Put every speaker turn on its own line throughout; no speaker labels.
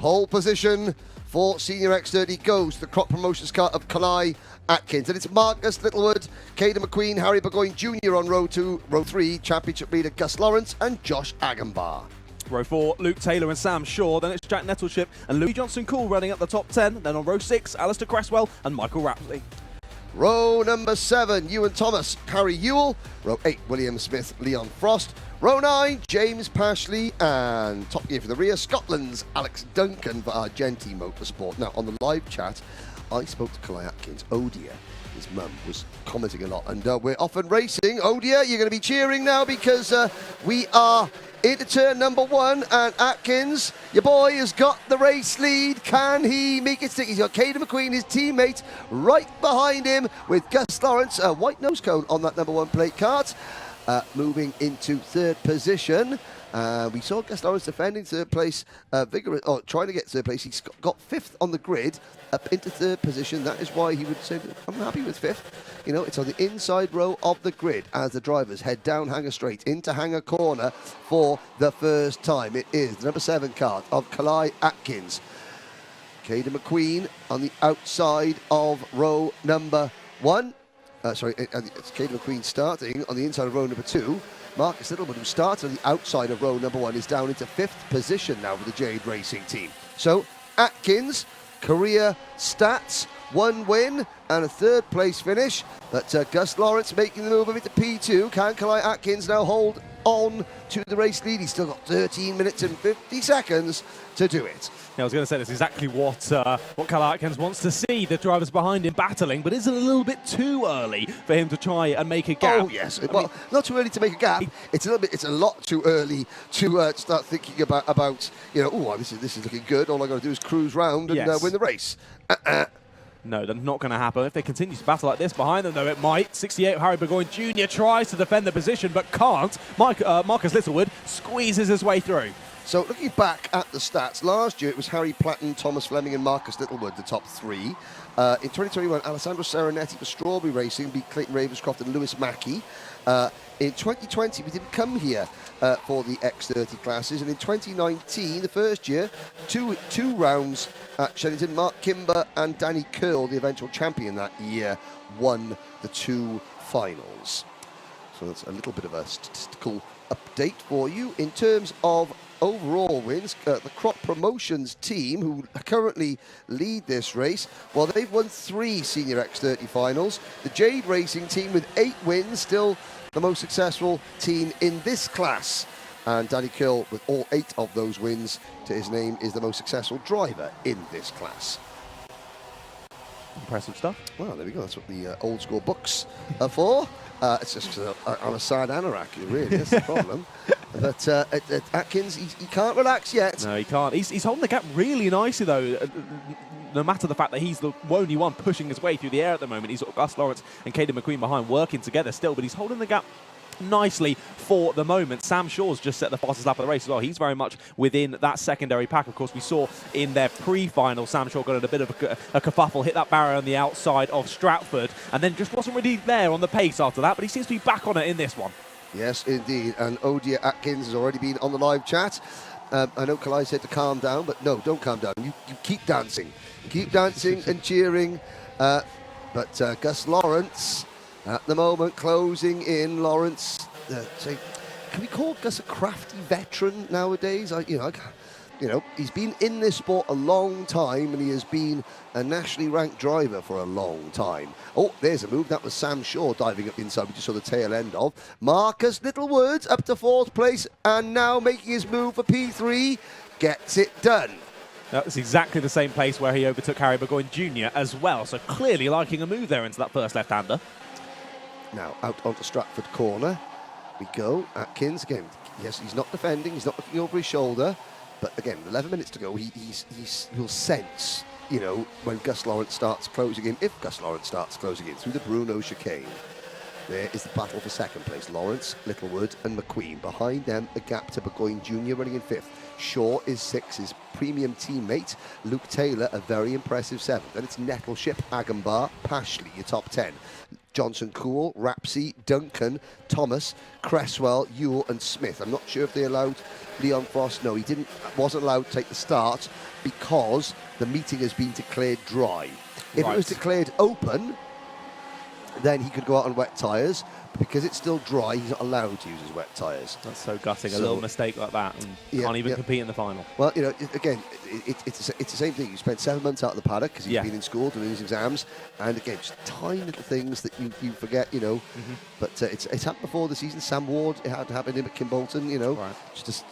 Pole position for Senior X30 goes to the crop promotions car of Kalai Atkins. And it's Marcus Littlewood, Caden McQueen, Harry Burgoyne Jr. on row 2, row 3, championship leader Gus Lawrence and Josh Agambar.
Row 4, Luke Taylor and Sam Shaw. Then it's Jack Nettleship and Louis Johnson-Cool running up the top 10. Then on row 6, Alistair Cresswell and Michael Rapsley.
Row number 7, Ewan Thomas, Harry Ewell. Row 8, William Smith, Leon Frost. Row 9, James Pashley, and top gear for the rear, Scotland's Alex Duncan for Argenti Motorsport. Now, on the live chat, I spoke to Kalai Atkins. Oh dear, his mum was commenting a lot, and we're off and racing. Oh dear, you're going to be cheering now because we are into turn number 1, and Atkins, your boy, has got the race lead. Can he make it stick? He's got Caden McQueen, his teammate, right behind him with Gus Lawrence, a white nose cone on that number 1 plate Kart. Moving into 3rd position. We saw Gus Lawrence defending 3rd place, trying to get 3rd place. He's got 5th on the grid, up into 3rd position. That is why he would say, I'm happy with 5th. You know, it's on the inside row of the grid as the drivers head down Hanger Straight into Hanger Corner for the first time. It is the number 7 Kart of Kalai Atkins. Caden McQueen on the outside of row number 1. It's Caden McQueen starting on the inside of row number 2. Marcus Littlewood, who started on the outside of row number 1, is down into 5th position now for the Jade Racing team. So Atkins, career stats, 1 win and a 3rd place finish. But Gus Lawrence making the move into P2. Can Kalai Atkins now hold on to the race lead? He's still got 13 minutes and 50 seconds to do it.
Yeah, I was going to say that's exactly what Kalai Atkins wants to see, the drivers behind him battling, but is it a little bit too early for him to try and make a gap?
Oh yes, well, not too early to make a gap. It's a lot too early to start thinking about you know, oh, this is looking good. All I got to do is cruise round and win the race.
No, that's not going to happen. If they continue to battle like this behind them, though, it might. 68, Harry Burgoyne Jr. tries to defend the position, but can't. Marcus Littlewood squeezes his way through.
So looking back at the stats, last year it was Harry Platten, Thomas Fleming and Marcus Littlewood, the top 3. In 2021, Alessandro Serenetti for Strawberry Racing beat Clayton Ravenscroft and Lewis Mackey. In 2020, we didn't come here for the X30 classes, and in 2019, the first year, two rounds at Shenington, Mark Kimber and Danny Curl, the eventual champion that year, won the 2 finals. So that's a little bit of a statistical update for you. In terms of overall wins, the Crop Promotions team, who currently lead this race, well, they've won 3 Senior X30 finals. The Jade Racing team with 8 wins, still the most successful team in this class. And Danny Curl, with all 8 of those wins to his name, is the most successful driver in this class.
Impressive stuff.
Well, there we go. That's what the old school books are for. It's just on a side anorak, really. That's the problem. But Atkins, he can't relax yet.
No, he can't. He's holding the gap really nicely, though. No matter the fact that he's the only one pushing his way through the air at the moment. He's got Gus Lawrence and Caden McQueen behind working together still, but he's holding the gap nicely for the moment. Sam Shaw's just set the fastest lap of the race as well. He's very much within that secondary pack. Of course, we saw in their pre-final, Sam Shaw got in a bit of a kerfuffle, hit that barrier on the outside of Stratford, and then just wasn't really there on the pace after that, but he seems to be back on it in this one.
Yes, indeed. And Odia Atkins has already been on the live chat. I know Kalai said to calm down, but no, don't calm down. You keep dancing. Keep dancing and cheering. But Gus Lawrence, at the moment, closing in. Lawrence, can we call Gus a crafty veteran nowadays? He's been in this sport a long time, and he has been a nationally ranked driver for a long time. Oh, there's a move. That was Sam Shaw diving up inside. We just saw the tail end of. Marcus Littlewood up to 4th place, and now making his move for P3. Gets it done.
That's exactly the same place where he overtook Harry Burgoyne Jr. as well, so clearly liking a move there into that first left-hander.
Now, out onto Stratford Corner we go. Atkins, again, yes, he's not defending, he's not looking over his shoulder, but again, 11 minutes to go, he'll sense, you know, when Gus Lawrence starts closing in, if Gus Lawrence starts closing in through the Bruno chicane. There is the battle for 2nd place. Lawrence, Littlewood and McQueen. Behind them, a gap to Burgoyne Jr. running in 5th. Shaw is 6th, his premium teammate. Luke Taylor, a very impressive 7th. Then it's Nettleship, Agambar, Pashley, your top 10. Johnson, Cool, Rapsy, Duncan, Thomas, Cresswell, Ewell and Smith. I'm not sure if they allowed Leon Frost. No, he wasn't allowed to take the start because the meeting has been declared dry. If it was declared open, then he could go out on wet tyres. Because it's still dry, he's not allowed to use his wet tyres.
That's so gutting. A little mistake like that, and can't even compete in the final.
Well, you know, again, it's the same thing. You spent 7 months out of the paddock because he's been in school doing his exams, and again, just tiny little things that you forget, you know. But it's happened before the season. Sam Ward, it had happened in at Kimbolton, you know. Just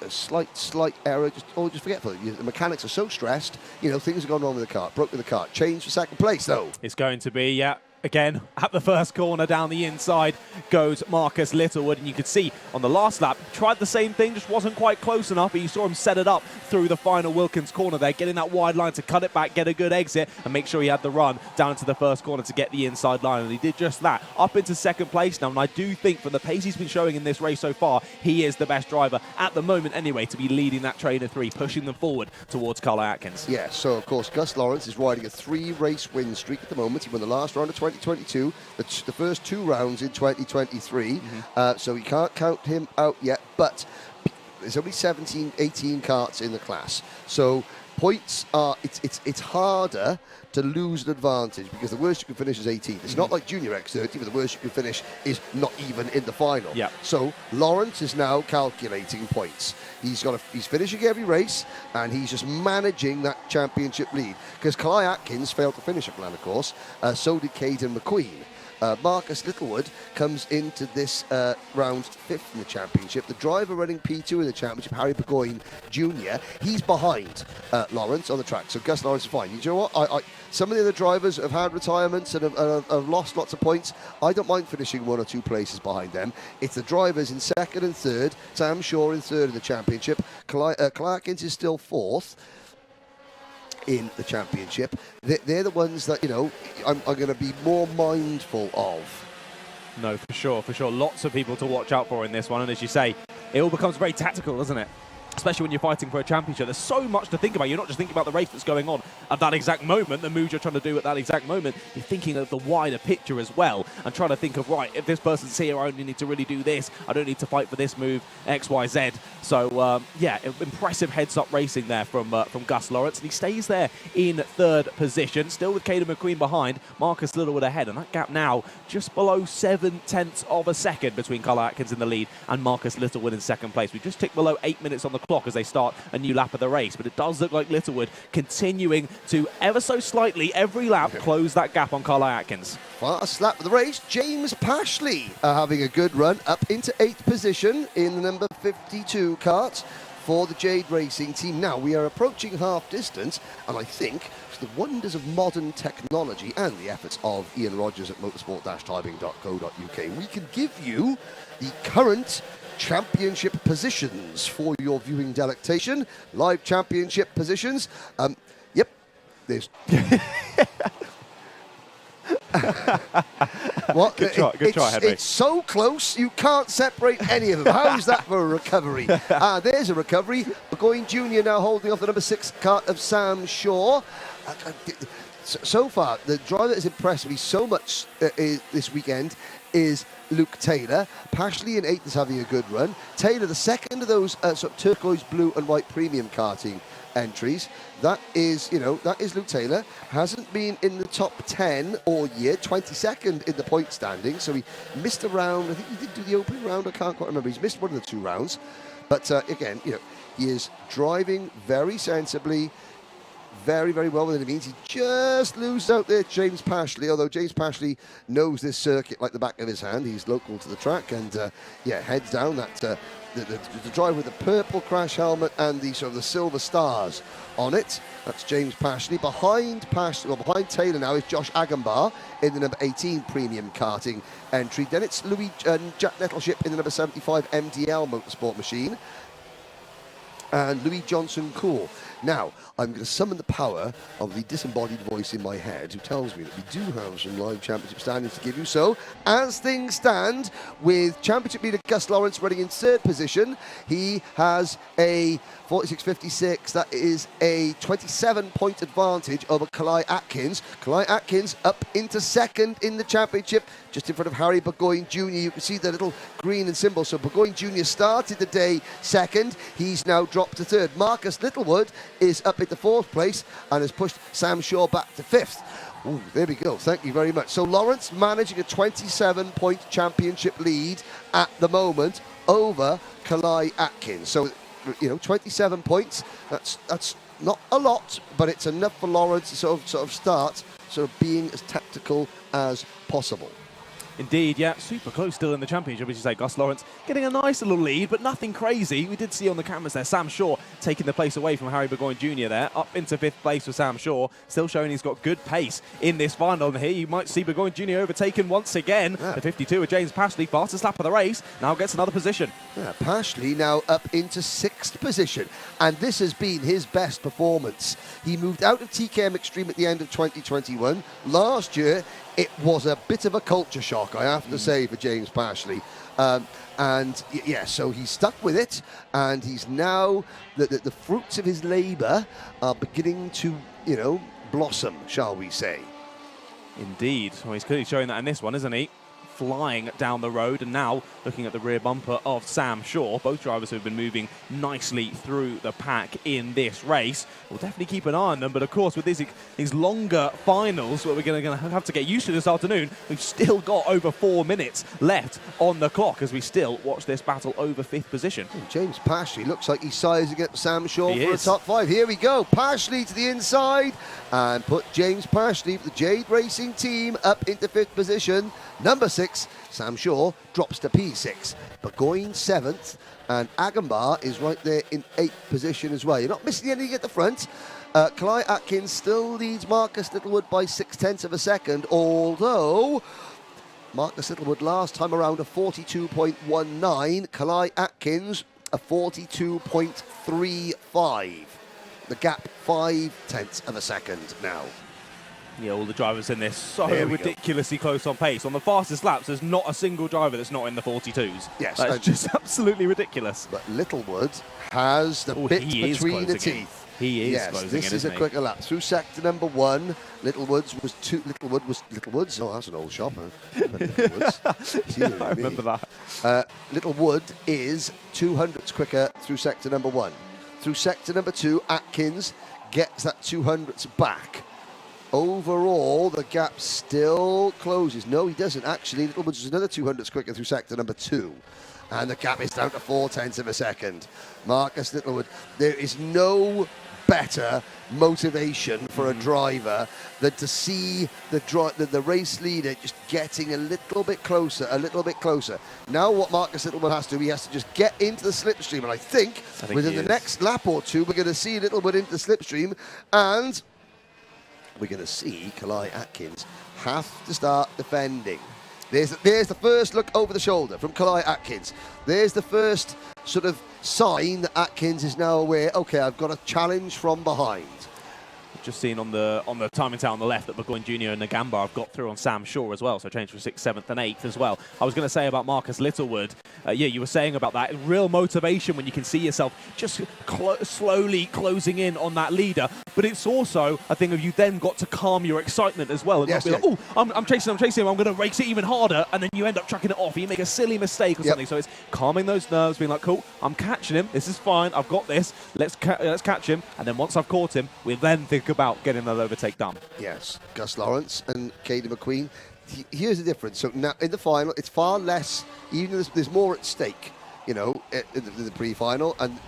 a slight error, just forgetful. The mechanics are so stressed, you know, things have gone wrong with the car. Broke with the car. Changed for second place, though.
It's going to be, again, at the first corner down the inside goes Marcus Littlewood, and you could see on the last lap, tried the same thing, just wasn't quite close enough, but you saw him set it up through the final Wilkins corner there, getting that wide line to cut it back, get a good exit, and make sure he had the run down to the first corner to get the inside line, and he did just that, up into second place now, and I do think from the pace he's been showing in this race so far, he is the best driver at the moment anyway to be leading that train of 3, pushing them forward towards Carl Atkins.
Yeah, so of course Gus Lawrence is riding a 3-race win streak at the moment. He won the last round of 2022, the first 2 rounds in 2023, so we can't count him out yet, but there's only 17, 18 karts in the class, so points are, it's harder to lose an advantage because the worst you can finish is 18. It's not like Junior X30, but the worst you can finish is not even in the final. So Lawrence is now calculating points. He's finishing every race, and he's just managing that championship lead. Because Kai Atkins failed to finish at Glen, of course. So did Caden McQueen. Marcus Littlewood comes into this round 5th in the championship. The driver running P2 in the championship, Harry Burgoyne Jr., he's behind Lawrence on the track. So Gus Lawrence is fine. You know what? Some of the other drivers have had retirements and have lost lots of points. I don't mind finishing 1 or 2 places behind them. It's the drivers in 2nd and 3rd. Sam Shaw in 3rd in the championship. Clarkins is still 4th in the championship. They're the ones that, you know, I'm going to be more mindful of.
No, for sure. Lots of people to watch out for in this one, and as you say, it all becomes very tactical, doesn't it? Especially when you're fighting for a championship. There's so much to think about. You're not just thinking about the race that's going on at that exact moment, the moves you're trying to do at that exact moment. You're thinking of the wider picture as well and trying to think of, right, if this person's here, I only need to really do this. I don't need to fight for this move, X, Y, Z. So, impressive heads-up racing there from Gus Lawrence. And he stays there in 3rd position, still with Caden McQueen behind, Marcus Littlewood ahead. And that gap now just below 0.7 of a second between Carl Atkins in the lead and Marcus Littlewood in 2nd place. We just ticked below 8 minutes on the clock as they start a new lap of the race, but it does look like Littlewood continuing to ever so slightly every lap close that gap on Carl Atkins.
Fast lap of the race, James Pashley having a good run up into 8th position in the number 52 kart for the Jade Racing team. Now we are approaching half distance, and I think the wonders of modern technology and the efforts of Ian Rogers at motorsport-typing.co.uk, we can give you the current championship positions for your viewing delectation. Live championship positions. There's what?
Good try, Henry.
It's so close, you can't separate any of them. How's that for a recovery? There's a recovery. Burgoyne Jr. now holding off the number 6 kart of Sam Shaw. So far, the driver that has impressed me so much this weekend is Luke Taylor. Pashley in 8th is having a good run. Taylor, the second of those sort of turquoise, blue and white premium karting entries. That is Luke Taylor. Hasn't been in the top 10 all year. 22nd in the point standing. So he missed a round. I think he did do the opening round. I can't quite remember. He's missed one of the 2 rounds. But again, you know, he is driving very sensibly. Very, very well within the means. He just loses out there, James Pashley, although James Pashley knows this circuit like the back of his hand. He's local to the track and, heads down that the driver with the purple crash helmet and the sort of the silver stars on it. That's James Pashley. Behind Taylor now is Josh Agambar in the number 18 premium karting entry. Then it's Jack Nettleship in the number 75 MDL motorsport machine. and Louis Johnson Cool. Now, I'm going to summon the power of the disembodied voice in my head who tells me that we do have some live championship standings to give you. So, as things stand, with championship leader Gus Lawrence running in 3rd position, he has a 46.56. That is a 27-point advantage over Kalai Atkins. Kalai Atkins up into 2nd in the championship, just in front of Harry Burgoyne Jr. You can see the little green and symbol. So Burgoyne Jr. started the day 2nd. He's now dropped to 3rd. Marcus Littlewood is up into 4th place and has pushed Sam Shaw back to 5th. Ooh, there we go. Thank you very much. So Lawrence managing a 27-point championship lead at the moment over Kalai Atkins. So, 27 points. That's not a lot, but it's enough for Lawrence to sort of start being as tactical as possible.
Indeed, yeah, super close still in the championship, as you say. Gus Lawrence getting a nice little lead, but nothing crazy. We did see on the cameras there Sam Shaw taking the place away from Harry Burgoyne Jr. there, up into 5th place with Sam Shaw, still showing he's got good pace in this final. And here you might see Burgoyne Jr. overtaken once again. Yeah. The 52 of James Pashley, fastest lap of the race, now gets another position. Yeah,
Pashley now up into 6th position, and this has been his best performance. He moved out of TKM Extreme at the end of 2021. Last year, it was a bit of a culture shock, I have to say, for James Pashley. And yeah, so he's stuck with it, and he's now, the fruits of his labour are beginning to, blossom, shall we say.
Indeed. Well, he's clearly showing that in this one, isn't he? Flying down the road, and now looking at the rear bumper of Sam Shaw. Both drivers who have been moving nicely through the pack in this race. We'll definitely keep an eye on them, but of course with these longer finals, what we're going to have to get used to this afternoon, we've still got over 4 minutes left on the clock as we still watch this battle over 5th position.
James Pashley looks like he's sizing up Sam Shaw for a top 5. Here we go. Pashley to the inside and put James Pashley for the Jade Racing team up into 5th position. Number 6, Sam Shaw drops to P6. Burgoyne 7th, and Agambar is right there in 8th position as well. You're not missing anything at the front. Kalai Atkins still leads Marcus Littlewood by 0.6 of a second, although Marcus Littlewood last time around a 42.19, Kalai Atkins a 42.35. The gap 0.5 of a second now.
Yeah, all the drivers in this so ridiculously close on pace. On the fastest laps, there's not a single driver that's not in the 42s.
Yes.
That's just absolutely ridiculous.
But Littlewood has the bit between the teeth.
He is closing in,
this is a quicker lap. Through sector number 1, Littlewood was Littlewood's. Oh, that's an old shop, huh?
I remember that.
Littlewood is 200ths quicker through sector number 1. Through sector number 2, Atkins gets that 200ths back. Overall, the gap still closes. No, he doesn't. Actually, Littlewood's another 200ths quicker through sector number 2. And the gap is down to 0.4 of a second. Marcus Littlewood, there is no better motivation for a driver than to see the race leader just getting a little bit closer. Now what Marcus Littlewood has to do, he has to just get into the slipstream. And I think within the next lap or two, we're going to see Littlewood into the slipstream, and we're going to see Kalai Atkins have to start defending. There's the first look over the shoulder from Kalai Atkins. There's the first sort of sign that Atkins is now aware, okay, I've got a challenge from behind.
Just seen on the timing tower on the left that Burgoyne Jr. and Nagambar have got through on Sam Shaw as well, so changed from 6th, 7th and 8th as well. I was going to say about Marcus Littlewood, yeah, you were saying about that, real motivation when you can see yourself just slowly closing in on that leader, but it's also a thing of you then got to calm your excitement as well and not be like, oh, I'm chasing him, I'm going to race it even harder, and then you end up chucking it off, you make a silly mistake or something, so it's calming those nerves, being like, cool, I'm catching him, this is fine, I've got this, let's catch him, and then once I've caught him, we then think about getting that overtake done.
Yes, Gus Lawrence and Caden McQueen. Here's the difference. So now in the final, it's far less, even though there's more at stake, in the pre-final, and,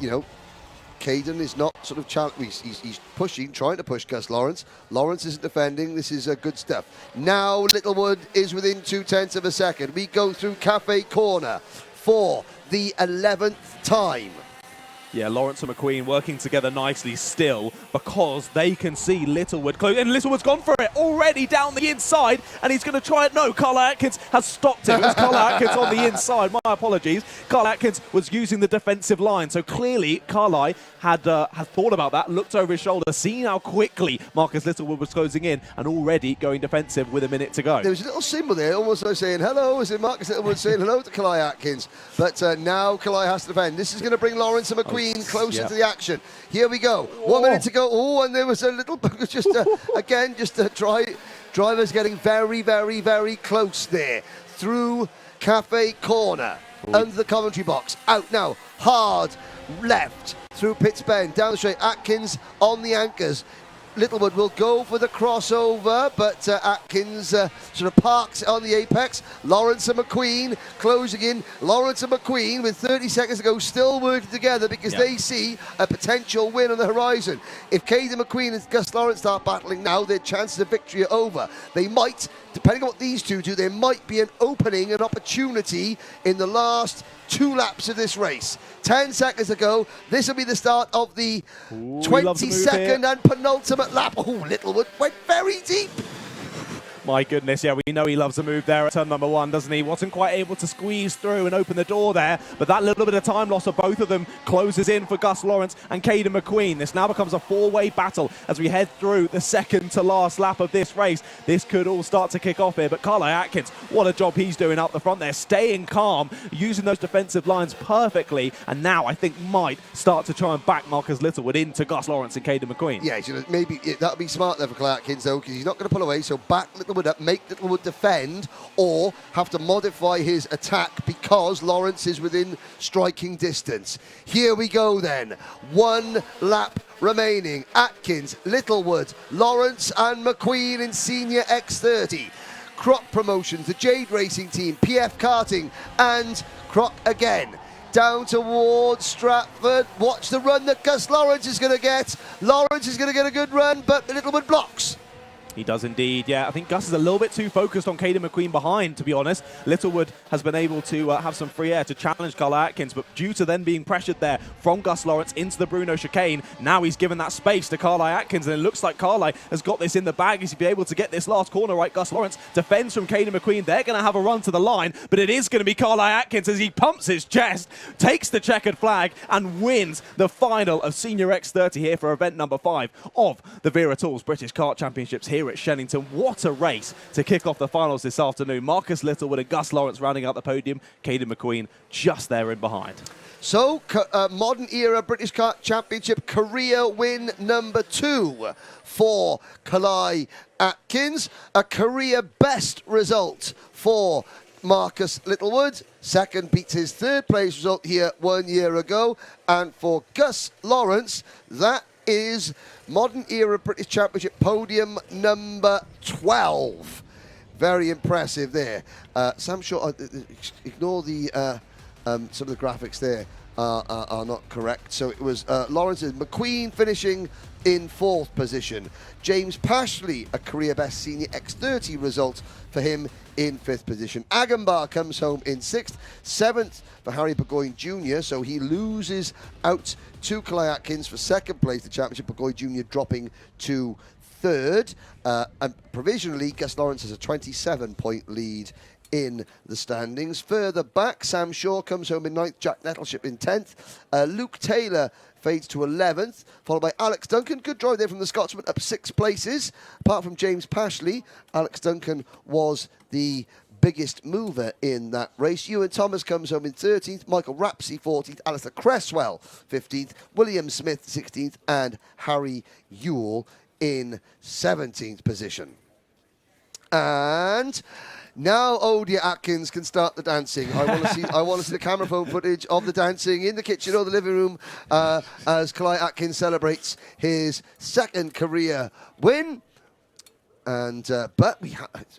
Caden is not sort of he's pushing, trying to push Gus Lawrence. Lawrence isn't defending. This is good stuff. Now Littlewood is within 0.2 of a second. We go through Cafe Corner for the 11th time.
Yeah, Lawrence and McQueen working together nicely still because they can see Littlewood close. And Littlewood's gone for it already down the inside, and he's going to try it. No, Carl Atkins has stopped it. It was Carl Atkins on the inside. My apologies. Carl Atkins was using the defensive line. So clearly, Carly had thought about that, looked over his shoulder, seen how quickly Marcus Littlewood was closing in, and already going defensive with a minute to go.
There was a little symbol there, almost like saying hello, as in Marcus Littlewood saying hello to Kalai Atkins. But now Kalai has to defend. This is going to bring Lawrence and McQueen closer to the action. Here we go. 1 minute to go. Oh, and there was a little, just again, just a drivers getting very, very, very close there. Through Cafe Corner, under the commentary box. Out now, hard left through Pitts Bend, down the straight. Atkins on the anchors. Littlewood will go for the crossover, but Atkins sort of parks it on the apex. Lawrence and McQueen closing in. Lawrence and McQueen, with 30 seconds to go, still working together because they see a potential win on the horizon. If Caden McQueen and Gus Lawrence start battling now, their chances of victory are over. They might, depending on what these two do, there might be an opening, an opportunity in the last 2 laps of this race. 10 seconds to go. This will be the start of the 22nd and penultimate lap. Oh, Littlewood went very deep.
My goodness, yeah, we know he loves a move there at turn number 1, doesn't he? Wasn't quite able to squeeze through and open the door there, but that little bit of time loss of both of them closes in for Gus Lawrence and Caden McQueen. This now becomes a 4-way battle as we head through the second to last lap of this race. This could all start to kick off here, but Carly Atkins, what a job he's doing up the front there, staying calm, using those defensive lines perfectly, and now I think might start to try and back Marcus Littlewood into Gus Lawrence and Caden McQueen.
Yeah, maybe that would be smart there for Carly Atkins, though, because he's not going to pull away, so back Littlewood up, make Littlewood defend, or have to modify his attack because Lawrence is within striking distance. Here we go then. 1 lap remaining. Atkins, Littlewood, Lawrence and McQueen in Senior X30. Croc Promotions, the Jade Racing Team, PF Karting, and Croc again. Down towards Stratford. Watch the run that Gus Lawrence is going to get. Lawrence is going to get a good run, but Littlewood blocks.
He does indeed, yeah. I think Gus is a little bit too focused on Caden McQueen behind, to be honest. Littlewood has been able to have some free air to challenge Carl Atkins, but due to then being pressured there from Gus Lawrence into the Bruno chicane, now he's given that space to Carly Atkins, and it looks like Carly has got this in the bag. He's be able to get this last corner right. Gus Lawrence defends from Caden McQueen. They're going to have a run to the line, but it is going to be Carly Atkins as he pumps his chest, takes the checkered flag, and wins the final of Senior X30 here for event number 5 of the Wera Tools British Kart Championships here at Shenington. What a race to kick off the finals this afternoon. Marcus Littlewood and Gus Lawrence rounding out the podium. Caden McQueen just there in behind.
So, modern era British Kart Championship career win number 2 for Kalai Atkins. A career best result for Marcus Littlewood. Second beats his 3rd place result here 1 year ago. And for Gus Lawrence, that is modern era British Championship podium number 12. Very impressive there. Sam Shaw, ignore the some of the graphics there are not correct. So it was Lawrence and McQueen finishing in 4th position. James Pashley, a career best Senior X30 result for him in 5th position. Agambar comes home in 6th. 7th for Harry Burgoyne Jr., so he loses out to Kalai Atkins for 2nd place, the championship. Burgoyne Jr. dropping to 3rd. And provisionally, Gus Lawrence has a 27-point lead in the standings. Further back, Sam Shaw comes home in 9th, Jack Nettleship in 10th. Luke Taylor fades to 11th, followed by Alex Duncan. Good drive there from the Scotsman, up 6 places. Apart from James Pashley, Alex Duncan was the biggest mover in that race. Ewan Thomas comes home in 13th, Michael Rapsey 14th, Alistair Cresswell 15th, William Smith 16th, and Harry Ewell in 17th position. And now Odia Atkins can start the dancing. I want to see the camera phone footage of the dancing in the kitchen or the living room as Kalai Atkins celebrates his 2nd career win. And but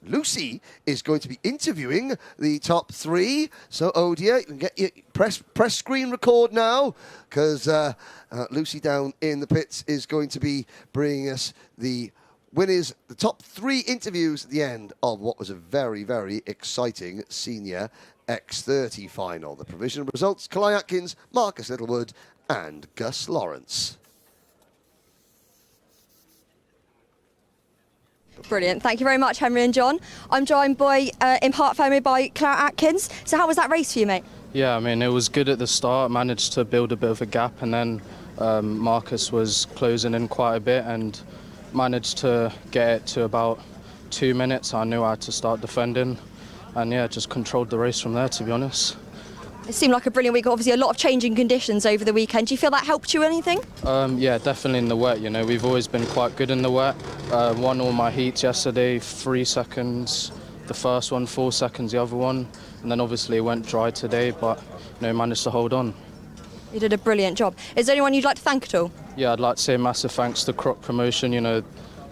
Lucy is going to be interviewing the top 3. So Odia, you can get your press screen record now, because Lucy down in the pits is going to be bringing us the winners, the top 3 interviews at the end of what was a very, very exciting Senior X30 final. The provisional results: Kalai Atkins, Marcus Littlewood, and Gus Lawrence.
Brilliant. Thank you very much, Henry and John. I'm joined by, in part family by Claire Atkins. So how was that race for you, mate?
Yeah, I mean, it was good at the start, managed to build a bit of a gap, and then Marcus was closing in quite a bit and managed to get it to about 2 minutes. I knew I had to start defending, and yeah, just controlled the race from there, to be honest.
It seemed like a brilliant week. Obviously, a lot of changing conditions over the weekend. Do you feel that helped you anything?
Yeah, definitely in the wet. You know, we've always been quite good in the wet. Won all my heats yesterday, 3 seconds the first one, 4 seconds the other one, and then obviously it went dry today, but you know, managed to hold on.
You did a brilliant job. Is there anyone you'd like to thank at all?
Yeah, I'd like to say massive thanks to Croc Promotion. You know,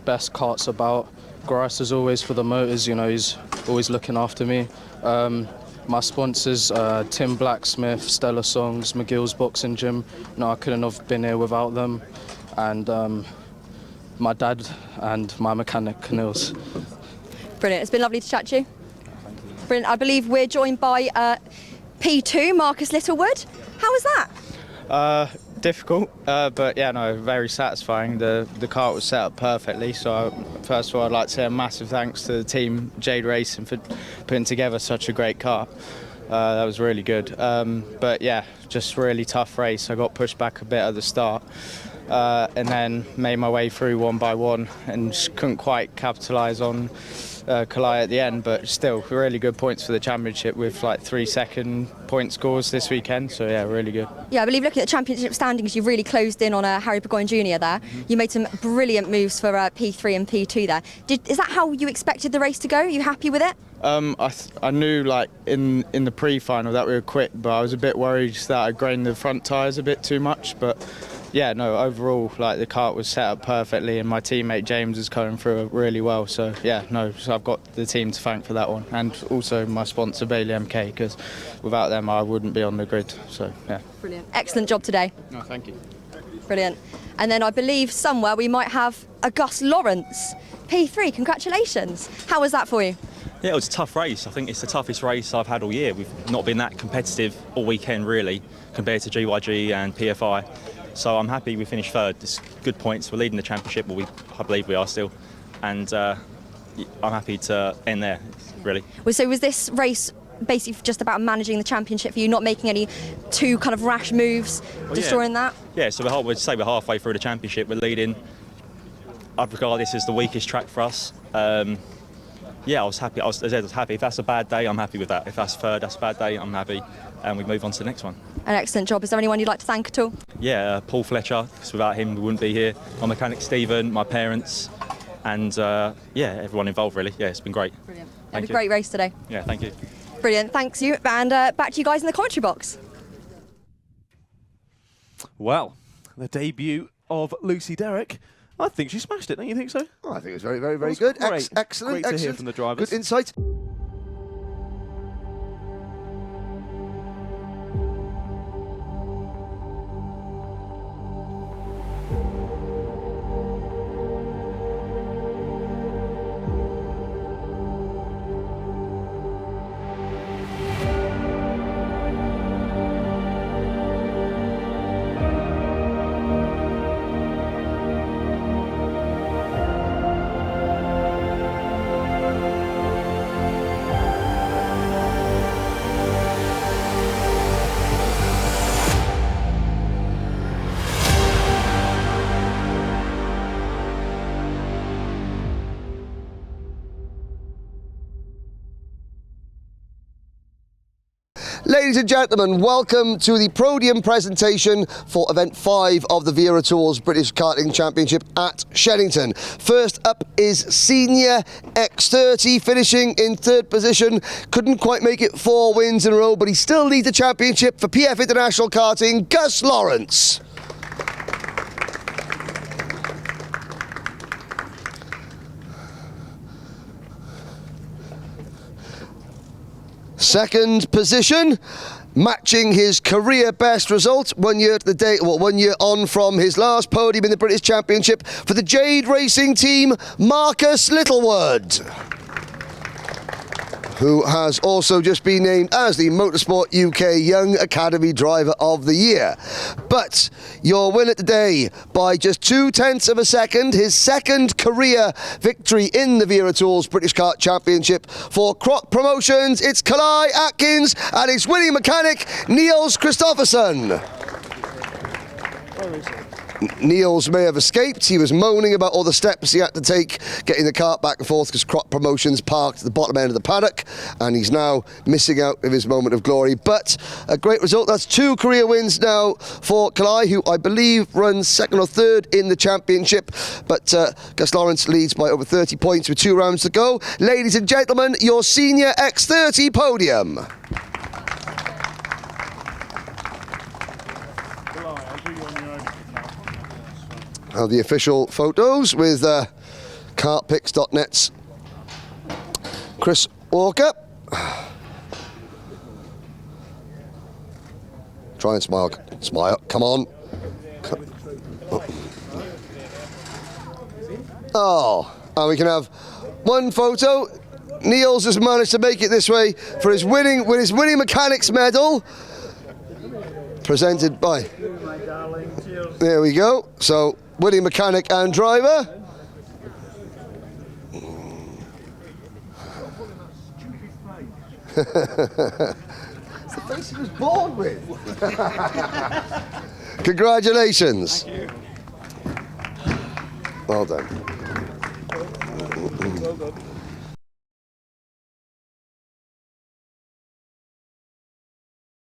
best carts about. Grass as always for the motors. You know, he's always looking after me. My sponsors, Tim Blacksmith, Stella Songs, McGill's Boxing Gym. No, I couldn't have been here without them. And my dad and my mechanic, Nils.
Brilliant. It's been lovely to chat to you. Brilliant. I believe we're joined by P2, Marcus Littlewood. How was that?
Difficult, but yeah, no, very satisfying. The kart was set up perfectly, so first of all I'd like to say a massive thanks to the team, Jade Racing, for putting together such a great car. That was really good, but yeah, just really tough race. I got pushed back a bit at the start, and then made my way through one by one and just couldn't quite capitalise on Kalai at the end, but still really good points for the championship with like 3-second point scores this weekend, so yeah, really good.
Yeah, I believe looking at the championship standings, you've really closed in on Harry Burgoyne Jr. there. You made some brilliant moves for P3 and P2 there. Is that how you expected the race to go? Are you happy with it?
I knew like in the pre-final that we were quick, but I was a bit worried that I grained the front tyres a bit too much, but yeah, no, overall, like the kart was set up perfectly, and my teammate James is coming through really well. So yeah, no, so I've got the team to thank for that one, and also my sponsor Bailey MK, because without them I wouldn't be on the grid. So yeah. Brilliant.
Excellent job today.
No, thank you.
Brilliant. And then I believe somewhere we might have a Gus Lawrence, P3. Congratulations. How was that for you?
Yeah, it was a tough race. I think it's the toughest race I've had all year. We've not been that competitive all weekend, really, compared to GYG and PFI. So I'm happy we finished third. It's good points. We're leading the championship, well, I believe we are still. And I'm happy to end there, really.
So was this race basically just about managing the championship for you, not making any too kind of rash moves, destroying that?
Yeah, so we'd say we're halfway through the championship. We're leading. I'd regard this as the weakest track for us. Yeah, I was happy. I was happy. If that's a bad day, I'm happy with that. If that's third, that's a bad day, I'm happy. And we move on to the next one.
An excellent job. Is there anyone you'd like to thank at all?
Yeah, Paul Fletcher, because without him we wouldn't be here. My mechanic Stephen, my parents, and yeah, everyone involved really. Yeah, it's been great.
Brilliant. Had a great race today.
Yeah, thank you.
Brilliant, thanks you. And back to you guys in the commentary box.
Well, the debut of Lucy Derrick. I think she smashed it, don't you think so?
Oh, I think it was very, very, very good.
Great.
Excellent.
Great to hear from the drivers.
Good insight. Ladies and gentlemen, welcome to the Podium presentation for Event 5 of the Wera Tours British Karting Championship at Shenington. First up is Senior X30, finishing in third position. Couldn't quite make it 4 wins in a row, but he still leads the championship for PF International Karting, Gus Lawrence. Second position, matching his career best result 1 year to the day, 1 year on from his last podium in the British Championship for the Jade Racing team, Marcus Littlewood. who has also just been named as the Motorsport UK Young Academy Driver of the Year. But your winner today by just 0.2 of a second, his second career victory in the Wera Tools British Kart Championship for Croc Promotions. It's Kalai Atkins and his winning mechanic, Niels Kristoffersson. Niels may have escaped. He was moaning about all the steps he had to take getting the kart back and forth because Croc Promotions parked at the bottom end of the paddock, and he's now missing out of his moment of glory. But a great result. That's 2 career wins now for Kalai, who I believe runs 2nd or 3rd in the championship. But Gus Lawrence leads by over 30 points with 2 rounds to go. Ladies and gentlemen, your Senior X30 podium. Now the official photos with kartpics.net's Chris Walker. Try and smile. Smile. Come on. Oh, and we can have one photo. Niels has managed to make it this way for his winning mechanics medal, presented by. There we go. So. Winning mechanic and driver. It's the face he was born with. Congratulations. Thank you. Well done.